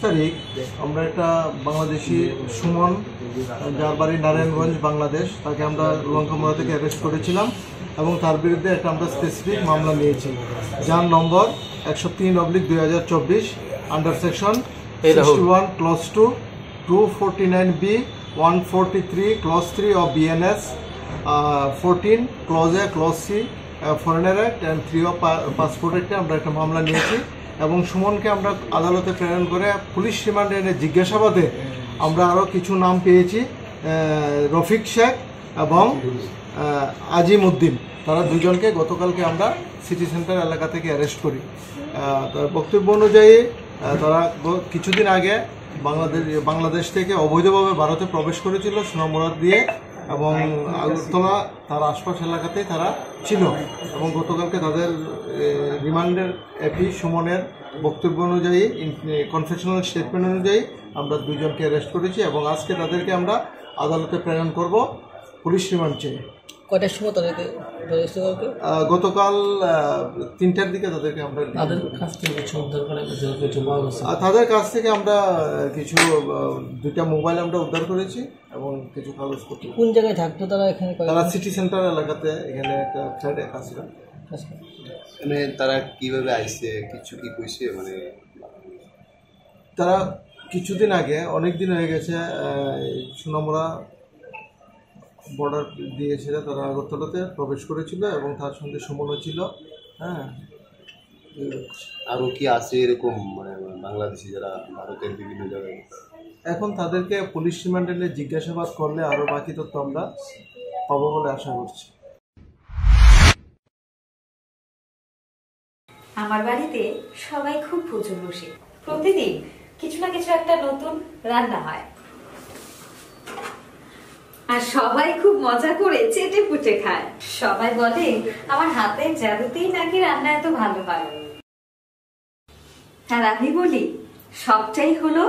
তারিখ আমরা একটা বাংলাদেশি সুমন, যার বাড়ি নারায়ণগঞ্জ বাংলাদেশ, তাকে আমরা লঙ্কামোড়া থেকে অ্যারেস্ট করেছিলাম এবং তার বিরুদ্ধে একটা আমরা স্পেসিফিক মামলা নিয়েছি, যার number 103/2024 under section 61 clause 2 249B 143 clause 3 of BNS 14 clause A clause C foreigner act and 3 of passport অ্যাক্টে আমরা একটা মামলা নিয়েছি এবং সুমনকে আমরা আদালতে প্রেরণ করে পুলিশ রিমান্ডে এনে জিজ্ঞাসাবাদে আমরা আরও কিছু নাম পেয়েছি, রফিক শেখ এবং আজিম উদ্দিন। তারা দুজনকে গতকালকে আমরা সিটি সেন্টার এলাকা থেকে অ্যারেস্ট করি। বক্তব্য অনুযায়ী তারা কিছুদিন আগে বাংলাদেশ থেকে অবৈধভাবে ভারতে প্রবেশ করেছিল সোনামুড়া দিয়ে এবং আগরতলা তার আশপাশ এলাকাতেই তারা ছিল এবং গতকালকে তাদের রিমান্ডের এপি সুমনের বক্তব্য অনুযায়ী, কনফেশনাল স্টেটমেন্ট অনুযায়ী আমরা দুজনকে অ্যারেস্ট করেছি এবং আজকে তাদেরকে আমরা আদালতে প্রেরণ করব পুলিশ রিমান্ড চেয়ে। কয়টার সময় তাদেরকে গতকাল 3টার দিকে তাদেরকে আমরা তাদের কাছ থেকে আমরা কিছু 2টা মোবাইল আমরা উদ্ধার করেছি এবং কিছু কাগজপত্র। কোন জায়গায় থাকতো তারা? এখানে তারা সিটি সেন্টার এলাকাতে, এখানে একটা ফ্ল্যাটে আছে। মানে তারা কিভাবে আইছে, কিছু কি কইছে? মানে তারা কিছুদিন আগে, অনেক দিন হয়ে গেছে, সোনামুড়া বর্ডার দিয়েছিল, তারা আগরতলাতে প্রবেশ করেছিল এবং তার সঙ্গে সুমনও ছিল। হ্যাঁ, আরও কি আছে এরকম মানে বাংলাদেশি যারা ভারতের বিভিন্ন জায়গায়? এখন তাদেরকে পুলিশ রিমান্ডে নিয়ে জিজ্ঞাসাবাদ করলে আরও বাকি তথ্য আমরা পাবো বলে আশা করছি। আমার বাড়িতে সবাই খুব প্রচুর বসে, প্রতিদিন কিছু না কিছু একটা নতুন রান্না হয় আর সবাই খুব মজা করে চেটে পুটে খায়। সবাই বলে আমার হাতের জাদুতেই নাকি রান্না এত ভালো হয়। আর আমি বলি সবটাই হলো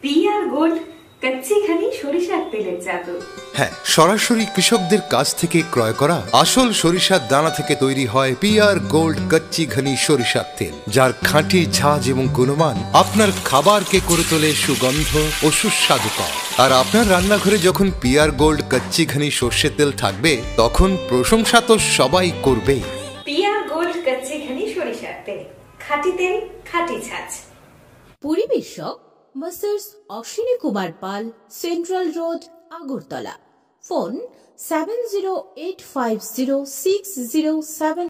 পিআর গোল্ড কচ্চিঘানি সরিষার তেলের জাদু। হ্যাঁ, সরাসরি কৃষকদের কাছ থেকে ক্রয় করা আসল সরিষার দানা থেকে তৈরি হয় পিআর গোল্ড কচ্চিঘানি সরিষার তেল, যার খাঁটি ঝাঁজ এবং গুণমান আপনার খাবারকে করে তোলে সুগন্ধ ও সুস্বাদুকর। আর আপনার রান্নাঘরে যখন পিআর গোল্ড কচ্চিঘানি সর্ষের তেল থাকবে, তখন প্রশংসা তো সবাই করবে। পিআর গোল্ড কচ্চিঘানি সরিষার তেল, খাঁটি তেল, খাঁটি ছাঁচ। পরিবেশক masters Ashwini Kumar Pal, central road, Agartala. Phone 70850607